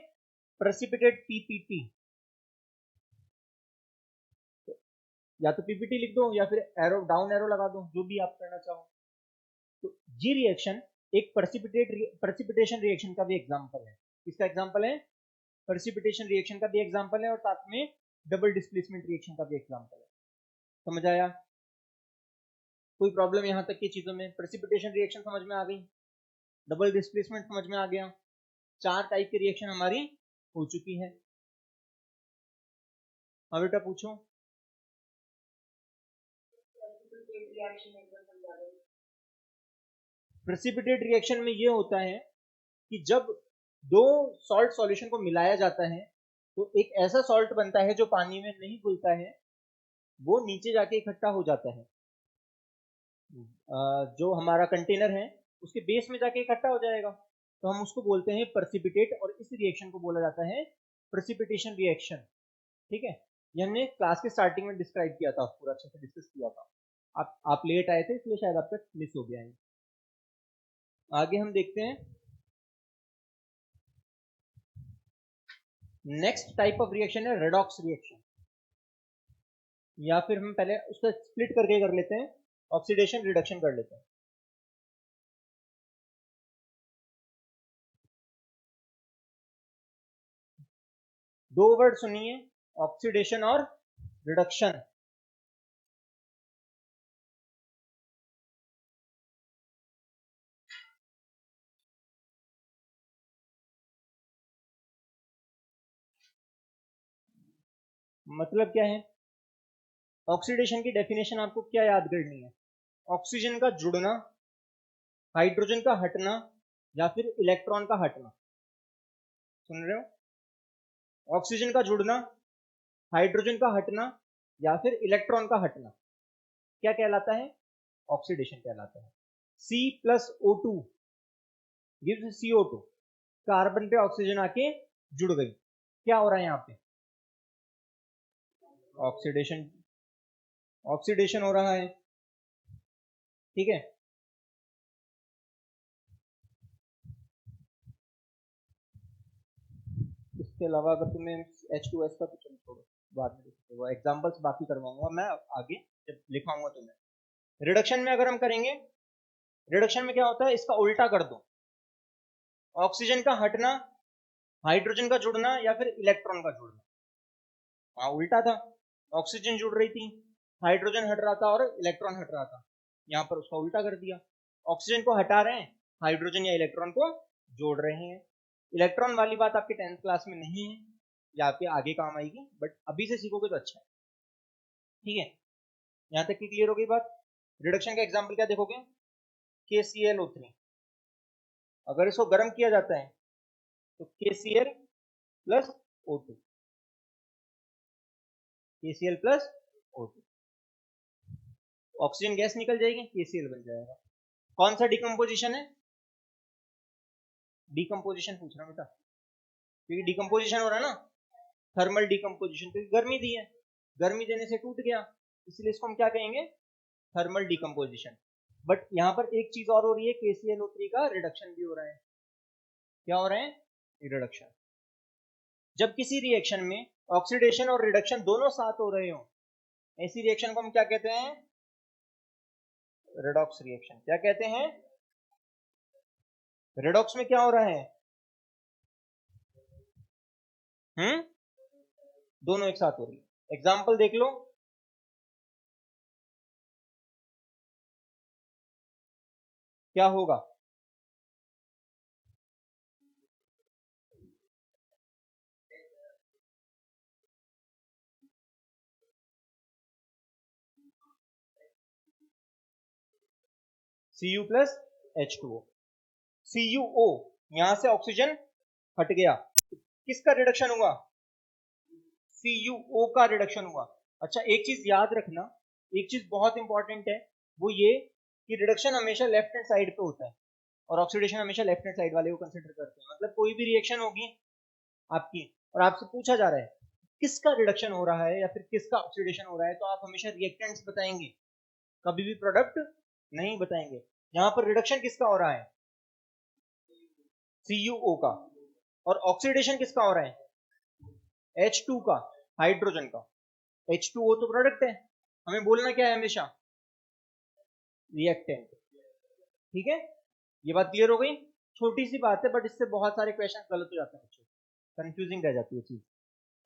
Precipitate, PPT। या तो PPT लिख दो या फिर एरो, डाउन एरो लगा दो, जो भी आप करना चाहो। तो ये रिएक्शन एक प्रेसिपिटेशन रिएक्शन का भी एग्जांपल है। किसका एग्जांपल है? प्रेसिपिटेशन रिएक्शन का भी एग्जांपल है और साथ में डबल डिस्प्लेसमेंट रिएक्शन का भी एग्जांपल है। समझ आया? कोई प्रॉब्लम यहां तक की चीजों में? प्रेसिपिटेशन रिएक्शन समझ में आ गई, डबल डिस्प्लेसमेंट समझ में आ गया, 4 टाइप की रिएक्शन हमारी हो चुकी है। हाँ बेटा पूछो। प्रेसिपिटेट रिएक्शन में ये होता है कि जब दो सॉल्ट सॉल्यूशन को मिलाया जाता है तो एक ऐसा सॉल्ट बनता है जो पानी में नहीं घुलता है, वो नीचे जाके इकट्ठा हो जाता है। जो हमारा कंटेनर है उसके बेस में जाके इकट्ठा हो जाएगा, तो हम उसको बोलते हैं प्रेसिपिटेट और इस रिएक्शन को बोला जाता है प्रेसिपिटेशन रिएक्शन। ठीक है, ये हमने क्लास के स्टार्टिंग में डिस्क्राइब किया था, पूरा अच्छे से डिस्कस किया था। आप लेट आए थे इसलिए शायद आपका मिस हो गया है। आगे हम देखते हैं नेक्स्ट टाइप ऑफ रिएक्शन है रेडॉक्स रिएक्शन, या फिर हम पहले उसका स्प्लिट करके कर लेते हैं, ऑक्सीडेशन रिडक्शन कर लेते हैं। दो वर्ड सुनिए, ऑक्सीडेशन और रिडक्शन। मतलब क्या है? ऑक्सीडेशन की डेफिनेशन आपको क्या याद करनी है? ऑक्सीजन का जुड़ना, हाइड्रोजन का हटना, या फिर इलेक्ट्रॉन का हटना। सुन रहे हो? ऑक्सीजन का जुड़ना, हाइड्रोजन का हटना, या फिर इलेक्ट्रॉन का हटना, क्या कहलाता है? ऑक्सीडेशन कहलाता है। C+O2 गिव्स CO2, कार्बन पे ऑक्सीजन आके जुड़ गई, क्या हो रहा है यहाँ पे? ऑक्सीडेशन, ऑक्सीडेशन हो रहा है। ठीक है, इसके अलावा अगर तुम्हें H2S का कुछ छोड़ो, बाद में देखते हो, एग्जांपल्स बाकी करवाऊंगा मैं आगे जब लिखाऊंगा तुम्हें। रिडक्शन में अगर हम करेंगे, रिडक्शन में क्या होता है, इसका उल्टा कर दो, ऑक्सीजन का हटना, हाइड्रोजन का जुड़ना, या फिर इलेक्ट्रॉन का जुड़ना। हाँ उल्टा था, ऑक्सीजन जुड़ रही थी, हाइड्रोजन हट रहा था और इलेक्ट्रॉन हट रहा था। यहाँ पर उसका उल्टा कर दिया, ऑक्सीजन को हटा रहे हैं, हाइड्रोजन या इलेक्ट्रॉन को जोड़ रहे हैं। इलेक्ट्रॉन वाली बात आपके 10th क्लास में नहीं है, या आपके आगे काम आएगी, बट अभी से सीखोगे तो अच्छा है। ठीक है, यहाँ तक की क्लियर हो गई बात? रिडक्शन का एग्जाम्पल क्या देखोगे? KClO3, अगर इसको गर्म किया जाता है तो KCl plus O2, KCl plus O2, oxygen gas निकल जाएगी, KCl बन जाएगा। कौन सा डिकम्पोजिशन है? डिकम्पोजिशन पूछ रहा बेटा, क्योंकि डिकम्पोजिशन हो रहा है ना, थर्मल डिकम्पोजिशन, क्योंकि गर्मी दी है, गर्मी देने से टूट गया, इसलिए इसको हम क्या कहेंगे? Thermal decomposition. बट यहाँ पर एक चीज और हो रही है, KClO3 का रिडक्शन भी हो रहा है। क्या हो रहा है? रिडक्शन। जब किसी रिएक्शन में ऑक्सीडेशन और रिडक्शन दोनों साथ हो रहे हो, ऐसी रिएक्शन को हम क्या कहते हैं? Redox reaction. क्या कहते हैं? रेडॉक्स में क्या हो रहा है? दोनों एक साथ हो रही है। एग्जाम्पल देख लो, क्या होगा? Cu प्लस H2O, CuO, यहां से ऑक्सीजन हट गया, किसका रिडक्शन हुआ? CuO का रिडक्शन हुआ। अच्छा एक चीज याद रखना, एक चीज बहुत इंपॉर्टेंट है, वो ये कि रिडक्शन हमेशा लेफ्ट हैंड साइड पे होता है और ऑक्सीडेशन हमेशा लेफ्ट हैंड साइड वाले को कंसिडर करते हैं। मतलब कोई भी रिएक्शन होगी आपकी और आपसे पूछा जा रहा है किसका रिडक्शन हो रहा है या फिर किसका ऑक्सीडेशन हो रहा है, तो आप हमेशा रिएक्टेंट्स बताएंगे, कभी भी प्रोडक्ट नहीं बताएंगे। यहाँ पर रिडक्शन किसका हो रहा है? CuO का। और ऑक्सीडेशन किसका हो रहा है? H2 का, हाइड्रोजन का। H2O तो प्रोडक्ट है, हमें बोलना क्या है हमेशा? रिएक्टेंट। ठीक है, ये बात क्लियर हो गई? छोटी सी बात है बट इससे बहुत सारे क्वेश्चन गलत हो जाते हैं बच्चों, कंफ्यूजिंग रह जाती है चीज।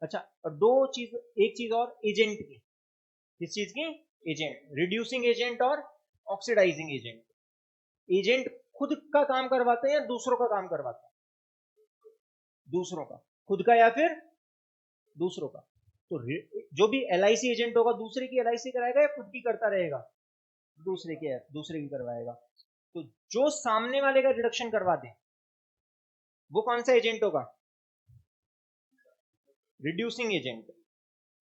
अच्छा, और दो चीज, एक चीज और एजेंट की। किस चीज की? एजेंट। रिड्यूसिंग एजेंट और ऑक्सीडाइजिंग एजेंट। एजेंट खुद का काम करवाते हैं या दूसरों का काम करवाते हैं? दूसरों का। खुद का या फिर दूसरों का। तो जो भी LIC एजेंट होगा दूसरे की LIC कराएगा या खुद की करता रहेगा? दूसरे की करवाएगा। तो जो सामने वाले का रिडक्शन करवा दे वो कौन सा एजेंट होगा? Reducing agent.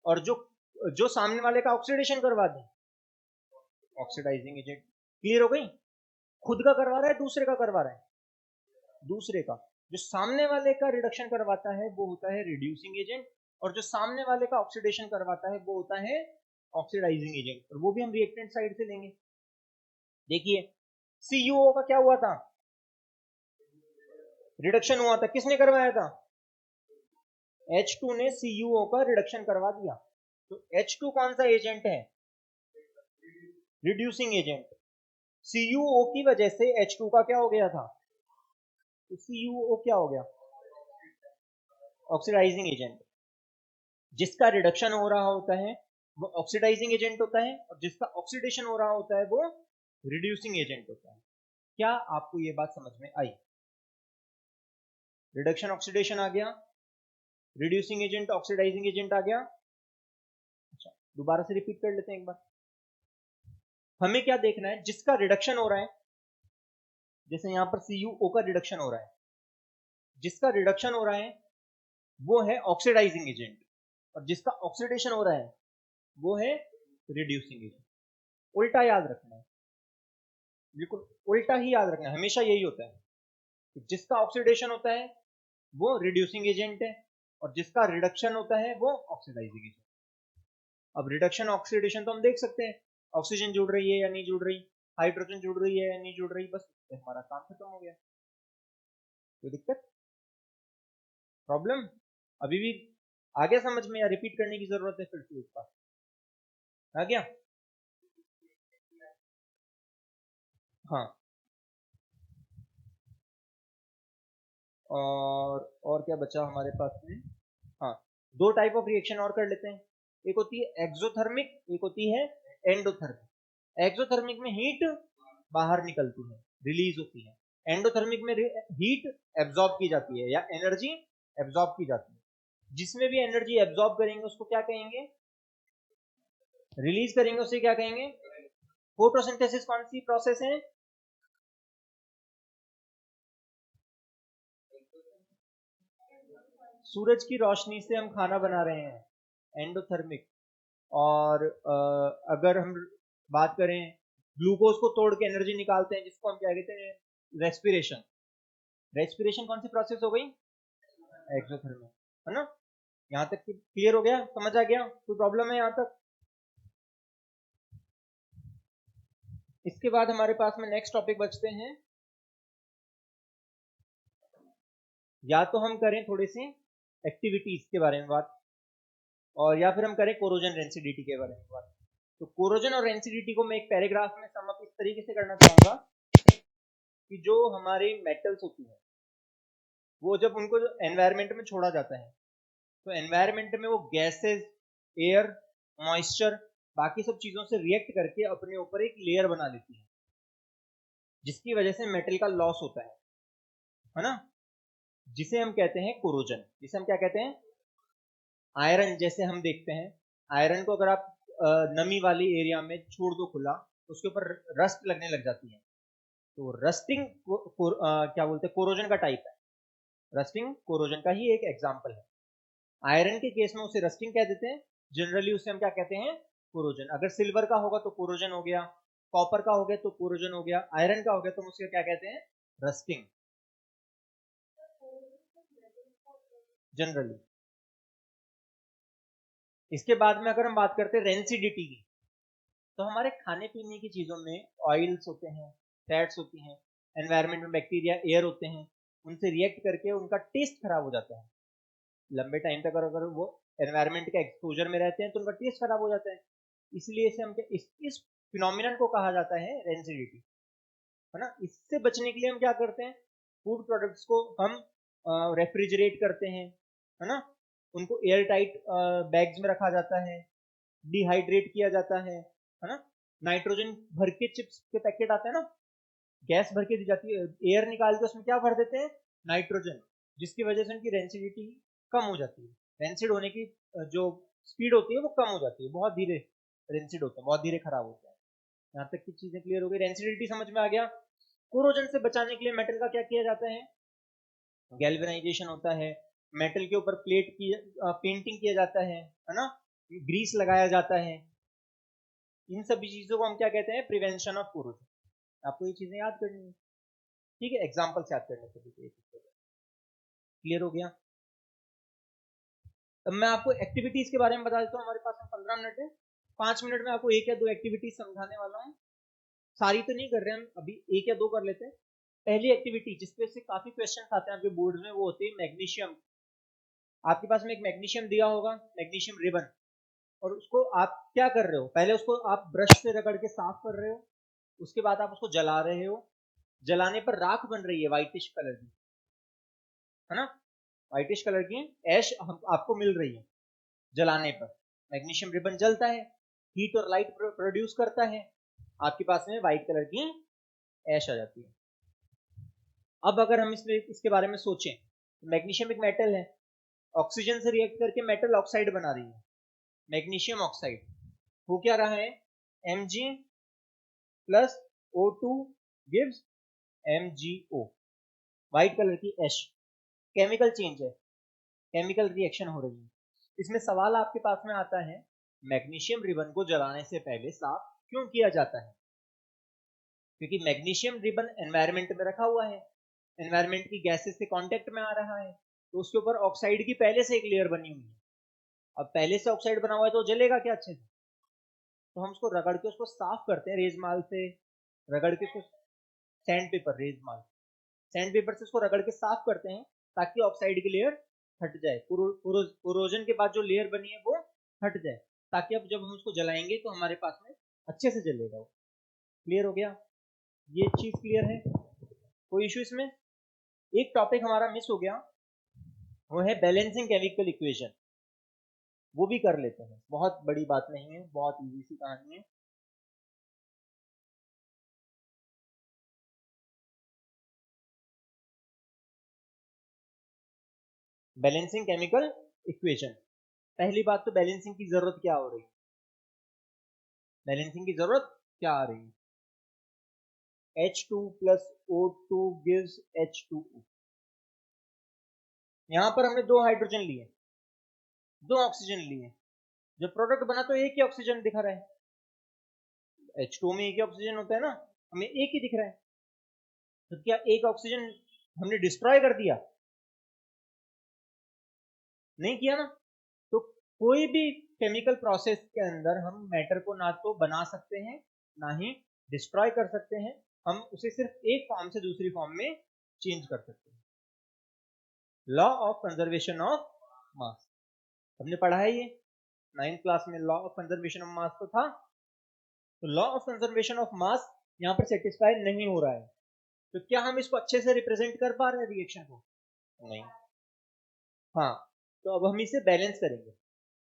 और जो सामने वाले का ऑक्सीडेशन करवा दे, ऑक्सीडाइजिंग एजेंट। क्लियर हो गई? खुद का करवा रहा है, दूसरे का करवा रहा है? दूसरे का। जो सामने वाले का रिडक्शन करवाता है वो होता है रिड्यूसिंग एजेंट, और जो सामने वाले का ऑक्सीडेशन करवाता है वो होता है ऑक्सीडाइजिंग एजेंट, और वो भी हम रिएक्टेंट साइड से लेंगे। देखिए, CuO का क्या हुआ था? रिडक्शन हुआ था, किसने करवाया था? H2 ने CuO का रिडक्शन करवा दिया। तो H2 कौन सा एजेंट है? Reducing agent. CuO की वजह से H2 का क्या हो गया था? तो CuO क्या हो गया? Oxidising agent. जिसका रिडक्शन हो रहा होता है वो ऑक्सीडाइजिंग एजेंट होता है, और जिसका ऑक्सीडेशन हो रहा होता है वो रिड्यूसिंग एजेंट होता है। क्या आपको ये बात समझ में आई? रिडक्शन ऑक्सीडेशन आ गया, रिड्यूसिंग एजेंट ऑक्सीडाइजिंग एजेंट आ गया। अच्छा, दोबारा से रिपीट कर लेते हैं एक बार। हमें क्या देखना है? जिसका रिडक्शन हो रहा है, जैसे यहां पर CuO का रिडक्शन हो रहा है, जिसका रिडक्शन हो रहा है वो है ऑक्सीडाइजिंग एजेंट, और जिसका ऑक्सीडेशन हो रहा है वो है रिड्यूसिंग एजेंट। उल्टा याद रखना है, बिल्कुल उल्टा ही याद रखना है, हमेशा यही होता है। जिसका ऑक्सीडेशन होता है वो रिड्यूसिंग एजेंट है, और जिसका रिडक्शन होता है वो ऑक्सीडाइजिंग एजेंट। अब रिडक्शन ऑक्सीडेशन तो हम देख सकते हैं, ऑक्सीजन जुड़ रही है या नहीं जुड़ रही, हाइड्रोजन जुड़ रही है या नहीं जुड़ रही, बस हमारा काम खत्म हो गया। कोई दिक्कत, प्रॉब्लम अभी भी आ गया समझ में, या रिपीट करने की जरूरत है? फिर से एक बार आ गया? हाँ, और क्या बचा हमारे पास में? हाँ, दो टाइप ऑफ रिएक्शन और कर लेते हैं। एक होती है एक्सोथर्मिक, एक होती है एंडोथर्मिक। एक्सोथर्मिक में हीट बाहर निकलती है, रिलीज होती है। एंडोथर्मिक में हीट एब्जॉर्ब की जाती है या एनर्जी एब्जॉर्ब की जाती है। जिसमें भी एनर्जी एब्जॉर्ब करेंगे उसको क्या कहेंगे? रिलीज करेंगे उसे क्या कहेंगे? फोटोसिंथेसिस कौन सी प्रोसेस है? सूरज की रोशनी से हम खाना बना रहे हैं, एंडोथर्मिक। और अगर हम बात करें, ग्लूकोज को तोड़ के एनर्जी निकालते हैं जिसको हम क्या कहते हैं? रेस्पिरेशन। रेस्पिरेशन कौन सी प्रोसेस हो गई? एक्सोथर्मिक, है ना? यहाँ तक क्लियर हो गया, समझ आ गया? कोई प्रॉब्लम है यहाँ तक? इसके बाद हमारे पास में नेक्स्ट टॉपिक बचते हैं, या तो हम करें थोड़ी सी एक्टिविटीज के बारे में बात, और या फिर हम करें कोरोजन रेंसिडिटी के बारे में बात। तो कोरोजन और रेंसिडिटी को मैं एक पैराग्राफ में सम अप इस तरीके से करना चाहूंगा कि जो हमारे मेटल्स होती हैं वो जब उनको एनवायरमेंट में छोड़ा जाता है तो एनवायरमेंट में वो गैसेस, एयर, मॉइस्चर, बाकी सब चीजों से रिएक्ट करके अपने ऊपर एक लेयर बना लेती है, जिसकी वजह से मेटल का लॉस होता है ना? जिसे हम कहते हैं कोरोजन। जिसे हम क्या कहते हैं? आयरन जैसे हम देखते हैं, आयरन को अगर आप नमी वाली एरिया में छोड़ दो खुला, उसके ऊपर रस्ट लगने लग जाती है। तो रस्टिंग क्या बोलते हैं, कोरोजन का टाइप है। रस्टिंग कोरोजन का ही एक एग्जाम्पल है। आयरन के केस में उसे रस्टिंग कह देते हैं, जनरली उसे हम क्या कहते हैं? कोरोजन। अगर सिल्वर का होगा तो कोरोजन हो गया, कॉपर का हो गया तो कोरोजन हो गया, आयरन का हो गया तो उसका क्या कहते हैं, रस्टिंग जनरली। इसके बाद में अगर हम बात करते हैं रेंसिडिटी की, तो हमारे खाने पीने की चीजों में ऑयल्स होते हैं, फैट्स होती हैं, एनवायरनमेंट में बैक्टीरिया, एयर होते हैं, उनसे रिएक्ट करके उनका टेस्ट खराब हो जाता है। लंबे टाइम तक अगर वो एनवायरनमेंट के एक्सपोजर में रहते हैं तो उनका टेस्ट खराब हो जाता है। इसलिए इसे हम इस फिनोमिनन को कहा जाता है रेंसिडिटी, है ना। इससे बचने के लिए हम क्या करते हैं, फूड प्रोडक्ट्स को हम रेफ्रिजरेट करते हैं, है ना, उनको एयर टाइट बैग्स में रखा जाता है, डिहाइड्रेट किया जाता है ना। नाइट्रोजन भर के चिप्स के पैकेट आते हैं ना, गैस भर के दी जाती है, एयर निकाल के उसमें क्या भर देते हैं, नाइट्रोजन, जिसकी वजह से उनकी रेंसिडिटी कम हो जाती है। रेंसिड होने की जो स्पीड होती है वो कम हो जाती है, बहुत धीरे रेंसिड होता है, बहुत धीरे खराब होता है। यहाँ तक की चीजें क्लियर हो गई, रेंसिडिटी समझ में आ गया। कोरोजन से बचाने के लिए मेटल का क्या किया जाता है, गैल्वेनाइजेशन होता है, मेटल के ऊपर प्लेट की पेंटिंग किया जाता है ना, ग्रीस लगाया जाता है। इन सभी चीजों को हम क्या कहते हैं, प्रिवेंशन ऑफ कोरोजन। आपको ये चीजें याद करनी है, ठीक है, एग्जांपल से याद करने के लिए। क्लियर हो गया। अब मैं आपको एक्टिविटीज के बारे में बता देता हूँ, हमारे पास में 15 मिनट है, 5 मिनट में आपको एक या दो एक्टिविटीज समझाने वाला हूँ। सारी तो नहीं कर रहे हम अभी, एक या दो कर लेते हैं। पहली एक्टिविटी जिसपे से काफी क्वेश्चन आते हैं आपके बोर्ड में, वो होती है मैग्नीशियम। आपके पास में एक मैग्नीशियम दिया होगा, मैग्नीशियम रिबन, और उसको आप क्या कर रहे हो, पहले उसको आप ब्रश से रगड़ के साफ कर रहे हो, उसके बाद आप उसको जला रहे हो, जलाने पर राख बन रही है व्हाइटिश कलर की, है ना, व्हाइटिश कलर की ऐश आपको मिल रही है जलाने पर। मैग्नीशियम रिबन जलता है, हीट और लाइट प्रोड्यूस करता है, आपके पास में व्हाइट कलर की ऐश आ जाती है। अब अगर हम इसके बारे में सोचें, मैग्नीशियम एक मेटल है, ऑक्सीजन से रिएक्ट करके मेटल ऑक्साइड बना रही है, मैग्नीशियम ऑक्साइड हो क्या रहा है, Mg plus O2 gives MgO, white colour की ऐश। केमिकल चेंज है, केमिकल रिएक्शन हो रही है। इसमें सवाल आपके पास में आता है, मैग्नीशियम रिबन को जलाने से पहले साफ क्यों किया जाता है, क्योंकि मैग्नीशियम रिबन एनवायरनमेंट में रखा हुआ है, एनवायरनमेंट की गैसेस से कांटेक्ट में आ रहा है, तो उसके ऊपर ऑक्साइड की पहले से एक लेयर बनी हुई है। अब पहले से ऑक्साइड बना हुआ है तो जलेगा क्या अच्छे से, तो हम उसको रगड़ के उसको साफ करते हैं रेजमाल से, रगड़ के उसको सैंड पेपर, रेजमाल सैंड पेपर से उसको रगड़ के साफ करते हैं, ताकि ऑक्साइड की लेयर हट जाए, कोरोजन के बाद जो लेयर बनी है वो हट जाए, ताकि अब जब हम उसको जलाएंगे तो हमारे पास में अच्छे से जलेगा वो। क्लियर हो गया, ये चीज क्लियर है, कोई इशू इसमें। एक टॉपिक हमारा मिस हो गया, वो है बैलेंसिंग केमिकल इक्वेशन, वो भी कर लेते हैं, बहुत बड़ी बात नहीं है, बहुत इजी सी कहानी है। बैलेंसिंग केमिकल इक्वेशन, पहली बात तो बैलेंसिंग की जरूरत क्या हो रही है, बैलेंसिंग की जरूरत क्या आ रही है, H2 plus O2 gives H2O। यहां पर हमने दो हाइड्रोजन लिए, दो ऑक्सीजन लिए, जब प्रोडक्ट बना तो एक ही ऑक्सीजन दिखा रहा है, H2O में एक ही ऑक्सीजन होता है ना, हमें एक ही दिख रहा है, तो क्या एक ऑक्सीजन हमने डिस्ट्रॉय कर दिया, नहीं किया ना। तो कोई भी केमिकल प्रोसेस के अंदर हम मैटर को ना तो बना सकते हैं ना ही डिस्ट्रॉय कर सकते हैं, हम उसे सिर्फ एक फॉर्म से दूसरी फॉर्म में चेंज कर सकते हैं। Law of conservation of mass, हमने पढ़ा है ये 9th क्लास में, law of conservation of mass तो था। तो law of conservation of mass यहाँ पर सेटिस्फाई नहीं हो रहा है, तो क्या हम इसको अच्छे से रिप्रेजेंट कर पा रहे हैं रिएक्शन को, नहीं। हाँ, तो अब हम इसे बैलेंस करेंगे।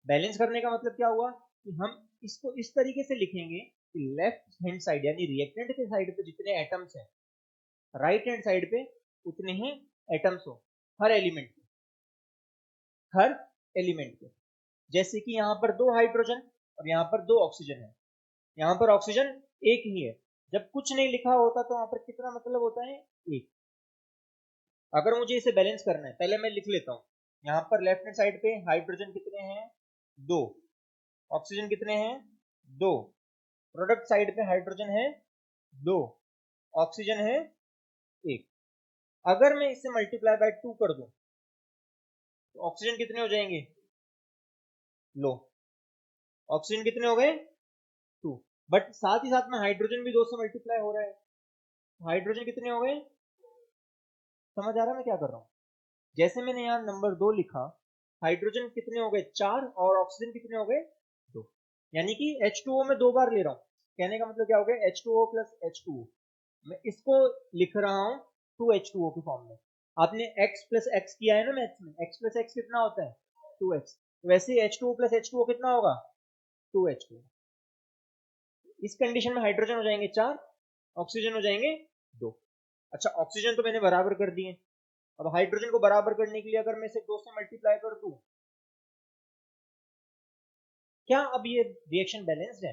बैलेंस करने का मतलब क्या हुआ, कि हम इसको इस तरीके से लिखेंगे कि लेफ्ट हैंड साइड यानी रिएक्टेंट के साइड पे जितने एटम्स हैं, राइट हैंड साइड पे उतने ही एटम्स हो, हर एलिमेंट के, हर एलिमेंट के। जैसे कि यहाँ पर दो हाइड्रोजन और यहाँ पर दो ऑक्सीजन है, यहाँ पर ऑक्सीजन एक ही है, जब कुछ नहीं लिखा होता तो यहाँ पर कितना मतलब होता है, एक। अगर मुझे इसे बैलेंस करना है, पहले मैं लिख लेता हूँ, यहाँ पर लेफ्ट हैंड साइड पे हाइड्रोजन कितने हैं, दो, ऑक्सीजन कितने हैं, 2, प्रोडक्ट साइड पे हाइड्रोजन है 2, ऑक्सीजन है 1। अगर मैं इसे मल्टीप्लाई बाय 2 कर दूं तो ऑक्सीजन कितने हो जाएंगे? लो, ऑक्सीजन कितने हो गए? 2। बट साथ ही साथ में हाइड्रोजन भी 2 से मल्टीप्लाई हो रहा है, हाइड्रोजन कितने हो गए? समझ आ रहा है मैं क्या कर रहा हूं? जैसे मैंने यहाँ नंबर 2 लिखा, हाइड्रोजन कितने हो गए? 4, और ऑक्सीजन कितने हो गए? 2। यानी कि H2O में 2 बार ले रहा हूं। कहने का मतलब क्या हो गया? H2O plus H2O। मैं इसको लिख रहा हूं 2H2O की फॉर्म में। आपने x प्लस x किया है ना मैथ्स में, x प्लस x कितना होता है? 2x। वैसे ही H2O प्लस H2O कितना होगा? 2H2O। इस कंडीशन में हाइड्रोजन हो जाएंगे 4, ऑक्सीजन हो जाएंगे 2। अच्छा, ऑक्सीजन तो मैंने बराबर कर दिए। अब हाइड्रोजन को बराबर करने के लिए अगर मैं इसे 2 से मल्टीप्लाई कर दूं, क्या अब ये रिएक्शन बैलेंस्ड है?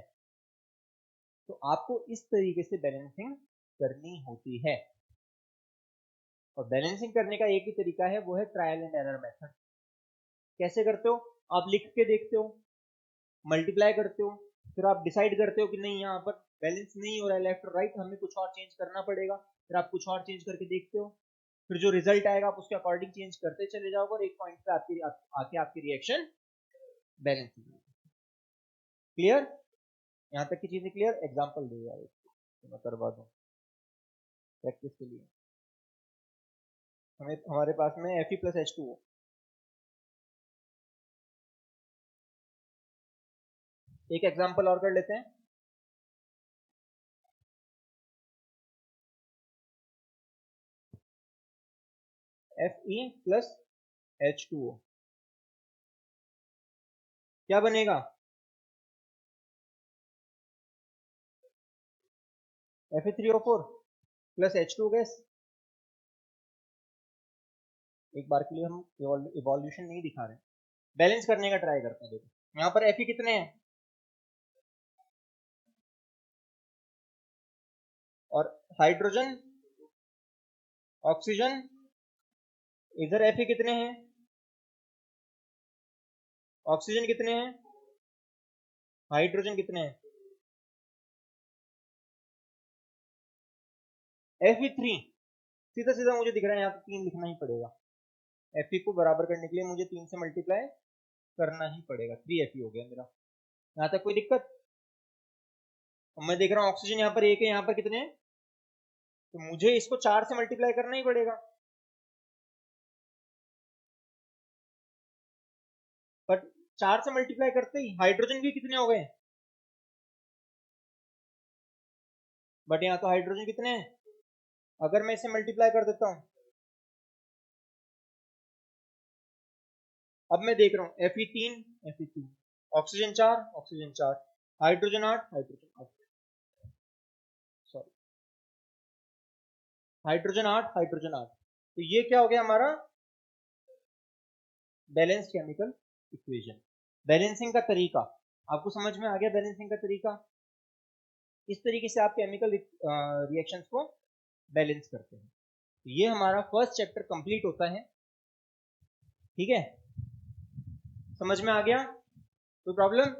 तो आपको इस तरीके से बैलेंसिंग करनी होती है। और बैलेंसिंग करने का एक ही तरीका है, वो है ट्रायल एंड एरर मेथड। कैसे करते हो? आप लिख के देखते हो, मल्टीप्लाई करते हो, फिर आप डिसाइड करते हो कि नहीं यहाँ पर बैलेंस नहीं हो रहा है लेफ्ट और राइट, हमें कुछ और चेंज करना पड़ेगा। फिर आप कुछ और चेंज करके देखते हो, फिर जो रिजल्ट आएगा आप उसके अकॉर्डिंग चेंज करते चले जाओगे और एक पॉइंट पे आके आपकी रिएक्शन बैलेंस हो जाएगी। क्लियर? यहाँ तक की चीजें क्लियर? एग्जाम्पल दे यार, तो मैं करवा दूं प्रैक्टिस के लिए। हमारे पास में Fe प्लस H2O, एक एग्जाम्पल और कर लेते हैं। Fe प्लस H2O क्या बनेगा? Fe3O4 plus H2 gas. एक बार के लिए हम इवोल्यूशन नहीं दिखा रहे, बैलेंस करने का ट्राई करते हैं। देखो यहाँ पर Fe कितने हैं और हाइड्रोजन, ऑक्सीजन, इधर Fe कितने हैं, ऑक्सीजन कितने हैं, हाइड्रोजन कितने हैं? Fe3 सीधा सीधा मुझे दिख रहा है, यहाँ पे 3 लिखना ही पड़ेगा। Fe को बराबर करने के लिए मुझे 3 से मल्टीप्लाई करना ही पड़ेगा। 3 Fe हो गया मेरा। यहाँ तक कोई दिक्कत? मैं देख रहा हूँ ऑक्सीजन यहाँ पर 1 है, यहाँ पर कितने हैं? तो मुझे इसको 4 से मल्टीप्लाई करना ही पड़ेगा। बट 4 से मल्टीप्लाई करते ही हाइड्रोजन भी कितने हो गए? बट यहाँ तो हाइड्रोजन कितने हैं? अगर मैं इसे मल्टीप्लाई कर देता हूं, अब मैं देख रहा हूं Fe3, Fe3, oxygen 4, oxygen 4, hydrogen 8, hydrogen 8, sorry, hydrogen 8, hydrogen 8। तो ये क्या हो गया हमारा? Balanced chemical equation. बैलेंसिंग का तरीका आपको समझ में आ गया? बैलेंसिंग का तरीका इस तरीके से आप केमिकल रिएक्शंस को बैलेंस करते हैं। तो ये हमारा फर्स्ट चैप्टर कंप्लीट होता है। ठीक है, समझ में आ गया? कोई प्रॉब्लम?